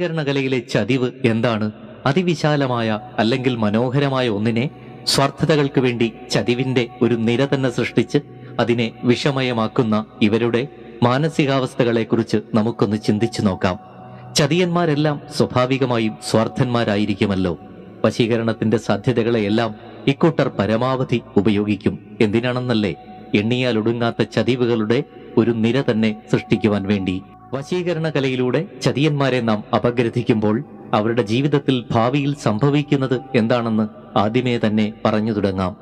വശീകരണ കലയിലെ ചതിവ് എന്താണ്? അതിവിശാലമായ അല്ലെങ്കിൽ മനോഹരമായ ഒന്നിനെ സ്വാർത്ഥതകൾക്ക് വേണ്ടി ചതിവിന്റെ ഒരു നിര തന്നെ സൃഷ്ടിച്ച് അതിനെ വിഷമയമാക്കുന്ന ഇവരുടെ മാനസികാവസ്ഥകളെക്കുറിച്ച് നമുക്കൊന്ന് ചിന്തിച്ചു നോക്കാം. ചതിയന്മാരെല്ലാം സ്വാഭാവികമായും സ്വാർത്ഥന്മാരായിരിക്കുമല്ലോ. വശീകരണത്തിന്റെ സാധ്യതകളെയെല്ലാം ഇക്കൂട്ടർ പരമാവധി ഉപയോഗിക്കും. എന്തിനാണെന്നല്ലേ? എണ്ണിയാൽ ഒടുങ്ങാത്ത ചതിവുകളുടെ ഒരു നിര തന്നെ സൃഷ്ടിക്കുവാൻ വേണ്ടി. വശീകരണ കലയിലൂടെ ചതിയന്മാരെ നാം അപഗ്രഥിക്കുമ്പോൾ അവരുടെ ജീവിതത്തിൽ ഭാവിയിൽ സംഭവിക്കുന്നത് എന്താണെന്ന് ആദ്യമേ തന്നെ പറഞ്ഞു തുടങ്ങാം.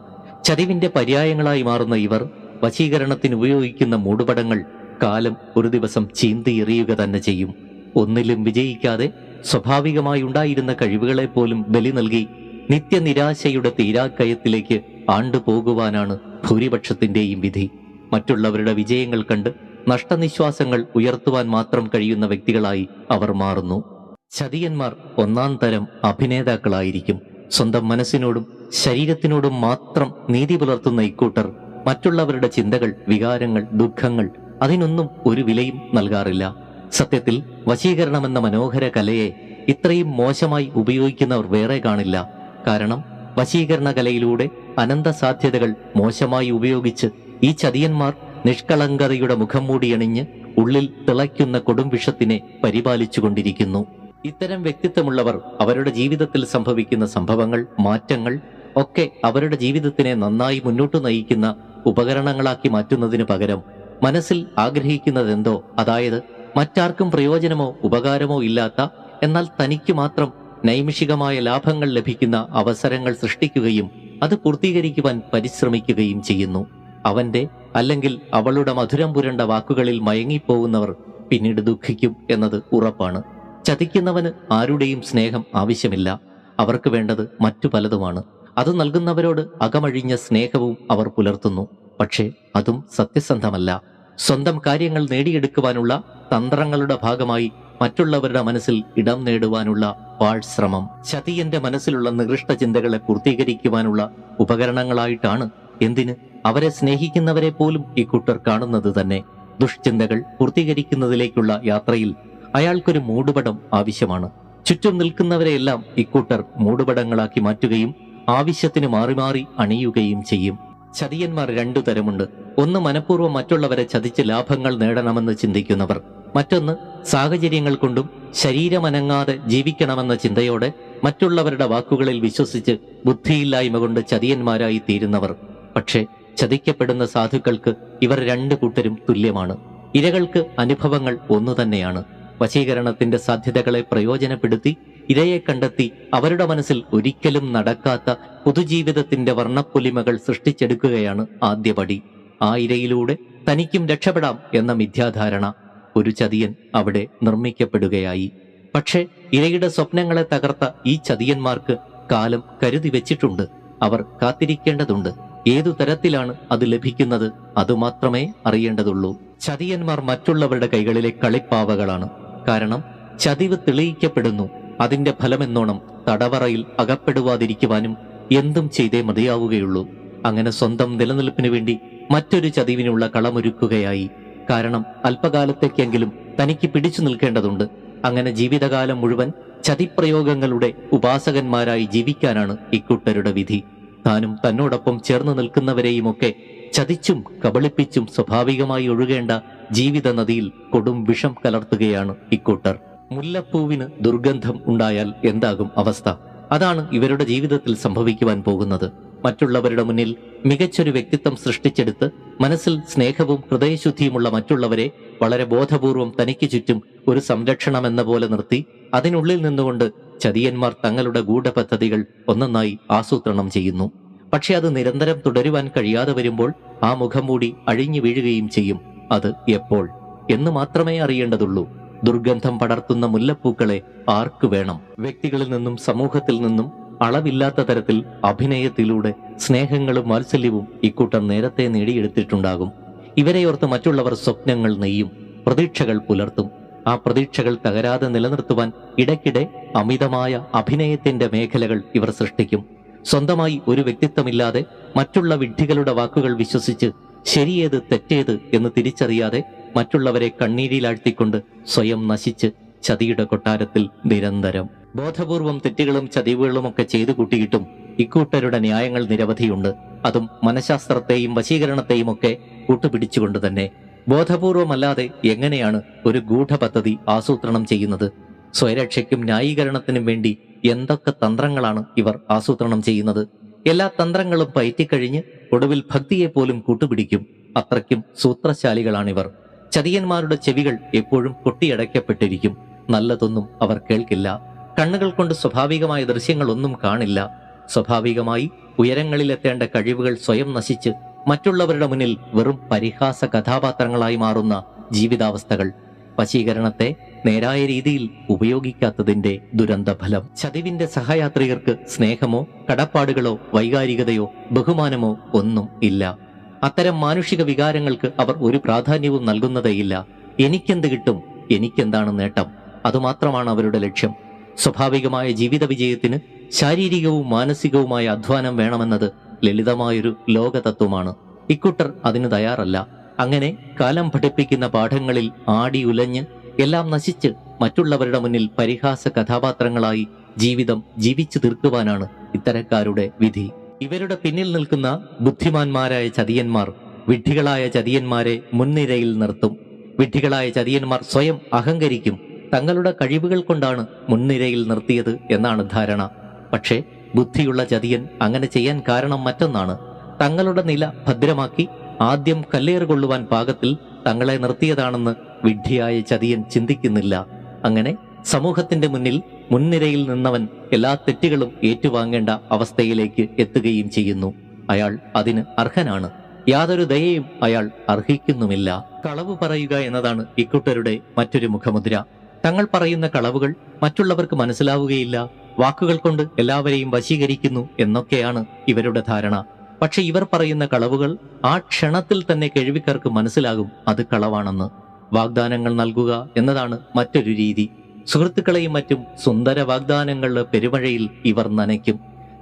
ചതിവിന്റെ പര്യായങ്ങളായി മാറുന്ന ഇവർ വശീകരണത്തിന് ഉപയോഗിക്കുന്ന മൂടുപടങ്ങൾ കാലം ഒരു ദിവസം ചീന്തി എറിയുക തന്നെ ചെയ്യും. ഒന്നിലും വിജയിക്കാതെ സ്വാഭാവികമായി ഉണ്ടായിരുന്ന കഴിവുകളെ പോലും ബലി നൽകി നിത്യനിരാശയുടെ തീരാക്കയത്തിലേക്ക് ആണ്ടുപോകുവാനാണ് ഭൂരിപക്ഷത്തിന്റെയും വിധി. മറ്റുള്ളവരുടെ വിജയങ്ങൾ കണ്ട് നഷ്ടനിശ്വാസങ്ങൾ ഉയർത്തുവാൻ മാത്രം കഴിയുന്ന വ്യക്തികളായി അവർ മാറുന്നു. ചതിയന്മാർ ഒന്നാം തരം അഭിനേതാക്കളായിരിക്കും. സ്വന്തം മനസ്സിനോടും ശരീരത്തിനോടും മാത്രം നീതി പുലർത്തുന്ന ഇക്കൂട്ടർ മറ്റുള്ളവരുടെ ചിന്തകൾ, വികാരങ്ങൾ, ദുഃഖങ്ങൾ അതിനൊന്നും ഒരു വിലയും നൽകാറില്ല. സത്യത്തിൽ വശീകരണമെന്ന മനോഹര കലയെ ഇത്രയും മോശമായി ഉപയോഗിക്കുന്നവർ വേറെ കാണില്ല. കാരണം വശീകരണ കലയിലൂടെ അനന്ത സാധ്യതകൾ മോശമായി ഉപയോഗിച്ച് ഈ ചതിയന്മാർ നിഷ്കളങ്കതയുടെ മുഖം മൂടിയണിഞ്ഞ് ഉള്ളിൽ തിളയ്ക്കുന്ന കൊടും വിഷത്തിനെ പരിപാലിച്ചുകൊണ്ടിരിക്കുന്നു. ഇത്തരം വ്യക്തിത്വമുള്ളവർ അവരുടെ ജീവിതത്തിൽ സംഭവിക്കുന്ന സംഭവങ്ങൾ, മാറ്റങ്ങൾ ഒക്കെ അവരുടെ ജീവിതത്തിനെ നന്നായി മുന്നോട്ട് നയിക്കുന്ന ഉപകരണങ്ങളാക്കി മാറ്റുന്നതിന് പകരം മനസ്സിൽ ആഗ്രഹിക്കുന്നതെന്തോ, അതായത് മറ്റാർക്കും പ്രയോജനമോ ഉപകാരമോ ഇല്ലാത്ത എന്നാൽ തനിക്ക് മാത്രം നൈമിഷികമായ ലാഭങ്ങൾ ലഭിക്കുന്ന അവസരങ്ങൾ സൃഷ്ടിക്കുകയും അത് പൂർത്തീകരിക്കുവാൻ പരിശ്രമിക്കുകയും ചെയ്യുന്നു. അവന്റെ അല്ലെങ്കിൽ അവളുടെ മധുരം പുരണ്ട വാക്കുകളിൽ മയങ്ങിപ്പോകുന്നവർ പിന്നീട് ദുഃഖിക്കും എന്നത് ഉറപ്പാണ്. ചതിക്കുന്നവന് ആരുടെയും സ്നേഹം ആവശ്യമില്ല. അവർക്ക് വേണ്ടത് മറ്റു പലതുമാണ്. അത് നൽകുന്നവരോട് അകമഴിഞ്ഞ സ്നേഹവും അവർ പുലർത്തുന്നു. പക്ഷേ അതും സത്യസന്ധമല്ല. സ്വന്തം കാര്യങ്ങൾ നേടിയെടുക്കുവാനുള്ള തന്ത്രങ്ങളുടെ ഭാഗമായി മറ്റുള്ളവരുടെ മനസ്സിൽ ഇടം നേടുവാനുള്ള പാഴ്ശ്രമം ചതിയന്റെ മനസ്സിലുള്ള നികൃഷ്ട ചിന്തകളെ പൂർത്തീകരിക്കുവാനുള്ള ഉപകരണങ്ങളായിട്ടാണ് എന്തിന് അവരെ സ്നേഹിക്കുന്നവരെ പോലും ഇക്കൂട്ടർ കാണുന്നത് തന്നെ. ദുഷ്ചിന്തകൾ പൂർത്തീകരിക്കുന്നതിലേക്കുള്ള യാത്രയിൽ അയാൾക്കൊരു മൂടുപടം ആവശ്യമാണ്. ചുറ്റും നിൽക്കുന്നവരെയെല്ലാം ഇക്കൂട്ടർ മൂടുപടങ്ങളാക്കി മാറ്റുകയും ആവശ്യത്തിന് മാറി മാറി അണിയുകയും ചെയ്യും. ചതിയന്മാർ രണ്ടു തരമുണ്ട്. ഒന്ന് മനഃപൂർവ്വം മറ്റുള്ളവരെ ചതിച്ച് ലാഭങ്ങൾ നേടണമെന്ന് ചിന്തിക്കുന്നവർ. മറ്റൊന്ന് സാഹചര്യങ്ങൾ കൊണ്ടും ശരീരമനങ്ങാതെ ജീവിക്കണമെന്ന ചിന്തയോടെ മറ്റുള്ളവരുടെ വാക്കുകളിൽ വിശ്വസിച്ച് ബുദ്ധിയില്ലായ്മ കൊണ്ട് ചതിയന്മാരായി തീരുന്നവർ. പക്ഷേ ചതിക്കപ്പെടുന്ന സാധുക്കൾക്ക് ഇവർ രണ്ടു കൂട്ടരും തുല്യമാണ്. ഇരകൾക്ക് അനുഭവങ്ങൾ ഒന്നു തന്നെയാണ്. വശീകരണത്തിന്റെ സാധ്യതകളെ പ്രയോജനപ്പെടുത്തി ഇരയെ കണ്ടെത്തി അവരുടെ മനസ്സിൽ ഒരിക്കലും നടക്കാത്ത പൊതുജീവിതത്തിന്റെ വർണ്ണപ്പൊലിമകൾ സൃഷ്ടിച്ചെടുക്കുകയാണ് ആദ്യപടി. ആ ഇരയിലൂടെ തനിക്കും രക്ഷപ്പെടാം എന്ന മിഥ്യാധാരണ. ഒരു ചതിയൻ അവിടെ നിർമ്മിക്കപ്പെടുകയായി. പക്ഷേ ഇരയുടെ സ്വപ്നങ്ങളെ തകർത്ത ഈ ചതിയന്മാർക്ക് കാലം കരുതി വെച്ചിട്ടുണ്ട്. അവർ കാത്തിരിക്കേണ്ടതുണ്ട്. ഏതു തരത്തിലാണ് അത് ലഭിക്കുന്നത് അതുമാത്രമേ അറിയേണ്ടതുള്ളൂ. ചതിയന്മാർ മറ്റുള്ളവരുടെ കൈകളിലെ കളിപ്പാവകളാണ്. കാരണം ചതിവ് തെളിയിക്കപ്പെടുന്നു. അതിന്റെ ഫലമെന്നോണം തടവറയിൽ അകപ്പെടുവാതിരിക്കുവാനും എന്തും ചെയ്തേ മതിയാവുകയുള്ളൂ. അങ്ങനെ സ്വന്തം നിലനിൽപ്പിനു വേണ്ടി മറ്റൊരു ചതിവിനുള്ള കളമൊരുക്കുകയായി. കാരണം അല്പകാലത്തേക്കെങ്കിലും തനിക്ക് പിടിച്ചു നിൽക്കേണ്ടതുണ്ട്. അങ്ങനെ ജീവിതകാലം മുഴുവൻ ചതിപ്രയോഗങ്ങളുടെ ഉപാസകന്മാരായി ജീവിക്കാനാണ് ഇക്കൂട്ടരുടെ വിധി. താനും തന്നോടൊപ്പം ചേർന്ന് നിൽക്കുന്നവരെയുമൊക്കെ ചതിച്ചും കബളിപ്പിച്ചും സ്വാഭാവികമായി ഒഴുകേണ്ട ജീവിത നദിയിൽ കൊടും വിഷം കലർത്തുകയാണ് ഇക്കൂട്ടർ. മുല്ലപ്പൂവിന് ദുർഗന്ധം ഉണ്ടായാൽ എന്താകും അവസ്ഥ? അതാണ് ഇവരുടെ ജീവിതത്തിൽ സംഭവിക്കുവാൻ പോകുന്നത്. മറ്റുള്ളവരുടെ മുന്നിൽ മികച്ചൊരു വ്യക്തിത്വം സൃഷ്ടിച്ചെടുത്ത് മനസ്സിൽ സ്നേഹവും ഹൃദയശുദ്ധിയുമുള്ള മറ്റുള്ളവരെ വളരെ ബോധപൂർവം തനിക്ക് ചുറ്റും ഒരു സംരക്ഷണമെന്ന പോലെ നിർത്തി അതിനുള്ളിൽ നിന്നുകൊണ്ട് ചതിയന്മാർ തങ്ങളുടെ ഗൂഢപദ്ധതികൾ ഒന്നൊന്നായി ആസൂത്രണം ചെയ്യുന്നു. പക്ഷെ അത് നിരന്തരം തുടരുവാൻ കഴിയാതെ വരുമ്പോൾ ആ മുഖം മൂടി അഴിഞ്ഞു വീഴുകയും ചെയ്യും. അത് എപ്പോൾ എന്ന് മാത്രമേ അറിയേണ്ടതുള്ളൂ. ദുർഗന്ധം പടർത്തുന്ന മുല്ലപ്പൂക്കളെ ആർക്ക് വേണം? വ്യക്തികളിൽ നിന്നും സമൂഹത്തിൽ നിന്നും അളവില്ലാത്ത തരത്തിൽ അഭിനയത്തിലൂടെ സ്നേഹങ്ങളും വാത്സല്യവും ഇക്കൂട്ടർ നേരത്തെ നേടിയെടുത്തിട്ടുണ്ടാകും. ഇവരെയോർത്ത് മറ്റുള്ളവർ സ്വപ്നങ്ങൾ നെയ്യും, പ്രതീക്ഷകൾ പുലർത്തും. ആ പ്രതീക്ഷകൾ തകരാതെ നിലനിർത്തുവാൻ ഇടയ്ക്കിടെ അമിതമായ അഭിനയത്തിന്റെ മേഖലകൾ ഇവർ സൃഷ്ടിക്കും. സ്വന്തമായി ഒരു വ്യക്തിത്വമില്ലാതെ മറ്റുള്ള വിഡ്ഢികളുടെ വാക്കുകൾ വിശ്വസിച്ച് ശരിയേത് തെറ്റേത് എന്ന് തിരിച്ചറിയാതെ മറ്റുള്ളവരെ കണ്ണീരിലാഴ്ത്തിക്കൊണ്ട് സ്വയം നശിച്ച് ചതിയുടെ കൊട്ടാരത്തിൽ നിരന്തരം. ബോധപൂർവം തെറ്റുകളും ചതിവുകളുമൊക്കെ ചെയ്തു കൂട്ടിയിട്ടും ഇക്കൂട്ടരുടെ ന്യായങ്ങൾ നിരവധിയുണ്ട്. അതും മനഃശാസ്ത്രത്തെയും വശീകരണത്തെയും ഒക്കെ കൂട്ടുപിടിച്ചുകൊണ്ട് തന്നെ. ബോധപൂർവമല്ലാതെ എങ്ങനെയാണ് ഒരു ഗൂഢപദ്ധതി ആസൂത്രണം ചെയ്യുന്നത്? സ്വയരക്ഷയ്ക്കും ന്യായീകരണത്തിനും വേണ്ടി എന്തൊക്കെ തന്ത്രങ്ങളാണ് ഇവർ ആസൂത്രണം ചെയ്യുന്നത്? എല്ലാ തന്ത്രങ്ങളും പയറ്റിക്കഴിഞ്ഞ് ഒടുവിൽ ഭക്തിയെ പോലും കൂട്ടുപിടിക്കും. അത്രയ്ക്കും സൂത്രശാലികളാണിവർ. ചതിയന്മാരുടെ ചെവികൾ എപ്പോഴും കൊട്ടിയടയ്ക്കപ്പെട്ടിരിക്കും. നല്ലതൊന്നും അവർ കേൾക്കില്ല. കണ്ണുകൾ കൊണ്ട് സ്വാഭാവികമായ ദൃശ്യങ്ങളൊന്നും കാണില്ല. സ്വാഭാവികമായി ഉയരങ്ങളിലെത്തേണ്ട കഴിവുകൾ സ്വയം നശിച്ച് മറ്റുള്ളവരുടെ മുന്നിൽ വെറും പരിഹാസ കഥാപാത്രങ്ങളായി മാറുന്ന ജീവിതാവസ്ഥകൾ. വശീകരണത്തെ നേരായ രീതിയിൽ ഉപയോഗിക്കാത്തതിന്റെ ദുരന്തഫലം. ചതിവിന്റെ സഹയാത്രികർക്ക് സ്നേഹമോ കടപ്പാടുകളോ വൈകാരികതയോ ബഹുമാനമോ ഒന്നും ഇല്ല. അത്തരം മാനുഷിക വികാരങ്ങൾക്ക് അവർ ഒരു പ്രാധാന്യവും നൽകുന്നതേയില്ല. എനിക്കെന്ത് കിട്ടും, എനിക്കെന്താണ് നേട്ടം, അതുമാത്രമാണ് അവരുടെ ലക്ഷ്യം. സ്വാഭാവികമായ ജീവിത വിജയത്തിന് ശാരീരികവും മാനസികവുമായ അധ്വാനം വേണമെന്നത് ലളിതമായൊരു ലോകതത്വമാണ്. ഇക്കൂട്ടർ അതിന് തയ്യാറല്ല. അങ്ങനെ കാലം പഠിപ്പിക്കുന്ന പാഠങ്ങളിൽ ആടി ഉലഞ്ഞ് എല്ലാം നശിച്ച് മറ്റുള്ളവരുടെ മുന്നിൽ പരിഹാസ കഥാപാത്രങ്ങളായി ജീവിതം ജീവിച്ചു തീർക്കുവാനാണ് ഇത്തരക്കാരുടെ വിധി. ഇവരുടെ പിന്നിൽ നിൽക്കുന്ന ബുദ്ധിമാന്മാരായ ചതിയന്മാർ വിഡ്ഢികളായ ചതിയന്മാരെ മുൻനിരയിൽ നിർത്തും. വിഡ്ഢികളായ ചതിയന്മാർ സ്വയം അഹങ്കരിക്കും. തങ്ങളുടെ കഴിവുകൾ കൊണ്ടാണ് മുൻനിരയിൽ നിർത്തിയത് എന്നാണ് ധാരണ. പക്ഷേ ബുദ്ധിയുള്ള ചതിയൻ അങ്ങനെ ചെയ്യാൻ കാരണം മറ്റൊന്നാണ്. തങ്ങളുടെ നില ഭദ്രമാക്കി ആദ്യം കല്ലേറുകൊള്ളുവാൻ പാകത്തിൽ തങ്ങളെ നിർത്തിയതാണെന്ന് വിഡ്ഢിയായ ചതിയൻ ചിന്തിക്കുന്നില്ല. അങ്ങനെ സമൂഹത്തിന്റെ മുന്നിൽ മുൻനിരയിൽ നിന്നവൻ എല്ലാ തെറ്റുകളും ഏറ്റുവാങ്ങേണ്ട അവസ്ഥയിലേക്ക് എത്തുകയും ചെയ്യുന്നു. അയാൾ അതിന് അർഹനാണ്. യാതൊരു ദയയും അയാൾ അർഹിക്കുന്നുമില്ല. കളവ് പറയുക എന്നതാണ് ഇക്കൂട്ടരുടെ മറ്റൊരു മുഖമുദ്ര. തങ്ങൾ പറയുന്ന കളവുകൾ മറ്റുള്ളവർക്ക് മനസ്സിലാവുകയില്ല. വാക്കുകൾ കൊണ്ട് എല്ലാവരെയും വശീകരിക്കുന്നു എന്നൊക്കെയാണ് ഇവരുടെ ധാരണ. പക്ഷെ ഇവർ പറയുന്ന കളവുകൾ ആ ക്ഷണത്തിൽ തന്നെ കേൾവിക്കാർക്ക് മനസ്സിലാകും അത് കളവാണെന്ന്. വാഗ്ദാനങ്ങൾ നൽകുക എന്നതാണ് മറ്റൊരു രീതി. സുഹൃത്തുക്കളെയും മറ്റും സുന്ദര വാഗ്ദാനങ്ങളുടെ പെരുമഴയിൽ ഇവർ നനയ്ക്കും.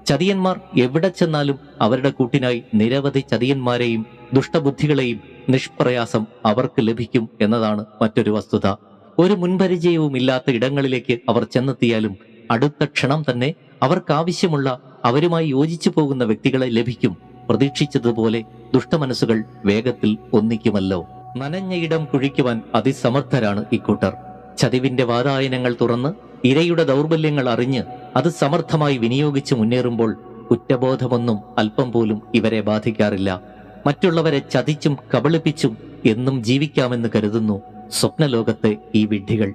ചതിയന്മാർ എവിടെ ചെന്നാലും അവരുടെ കൂട്ടിനായി നിരവധി ചതിയന്മാരെയും ദുഷ്ടബുദ്ധികളെയും നിഷ്പ്രയാസം അവർക്ക് ലഭിക്കും എന്നതാണ് മറ്റൊരു വസ്തുത. ഒരു മുൻപരിചയവും ഇല്ലാത്ത ഇടങ്ങളിലേക്ക് അവർ ചെന്നെത്തിയാലും അടുത്ത ക്ഷണം തന്നെ അവർക്കാവശ്യമുള്ള അവരുമായി യോജിച്ചു പോകുന്ന വ്യക്തികളെ ലഭിക്കും. പ്രതീക്ഷിച്ചതുപോലെ ദുഷ്ടമനസ്സുകൾ വേഗത്തിൽ ഒന്നിക്കുമല്ലോ. നനഞ്ഞ ഇടം കുഴിക്കുവാൻ അതിസമർത്ഥരാണ് ഇക്കൂട്ടർ. ചതിവിന്റെ വാതായനങ്ങൾ തുറന്ന് ഇരയുടെ ദൗർബല്യങ്ങൾ അറിഞ്ഞ് അത് സമർത്ഥമായി വിനിയോഗിച്ച് മുന്നേറുമ്പോൾ കുറ്റബോധമൊന്നും അല്പം പോലും ഇവരെ ബാധിക്കാറില്ല. മറ്റുള്ളവരെ ചതിച്ചും കബളിപ്പിച്ചും എന്നും ജീവിക്കാമെന്ന് കരുതുന്നു സ്വപ്നലോകത്തെ ഈ വിഡ്ഢികൾ.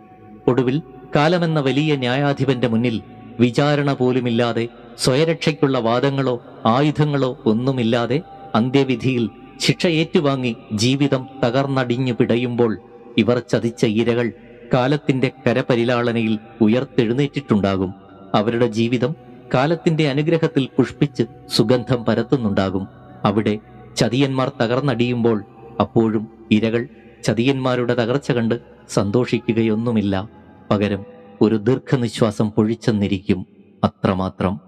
ഒടുവിൽ കാലമെന്ന വലിയ ന്യായാധിപന്റെ മുന്നിൽ വിചാരണ പോലുമില്ലാതെ, സ്വയരക്ഷയ്ക്കുള്ള വാദങ്ങളോ ആയുധങ്ങളോ ഒന്നുമില്ലാതെ അന്ത്യവിധിയിൽ ശിക്ഷ ഏറ്റുവാങ്ങി ജീവിതം തകർന്നടിഞ്ഞു പിടയുമ്പോൾ ഇവർ ചതിച്ച ഇരകൾ കാലത്തിന്റെ കരപരിലാളനയിൽ ഉയർത്തെഴുന്നേറ്റിട്ടുണ്ടാകും. അവരുടെ ജീവിതം കാലത്തിന്റെ അനുഗ്രഹത്തിൽ പുഷ്പിച്ച് സുഗന്ധം പരത്തുന്നുണ്ടാകും. അവിടെ ചതിയന്മാർ തകർന്നടിയുമ്പോൾ അപ്പോഴും ഇരകൾ ചതിയന്മാരുടെ തകർച്ച കണ്ട് സന്തോഷിക്കുകയൊന്നുമില്ല. പകരം ഒരു ദീർഘനിശ്വാസം പൊഴിച്ചെന്നിരിക്കും. അത്രമാത്രം.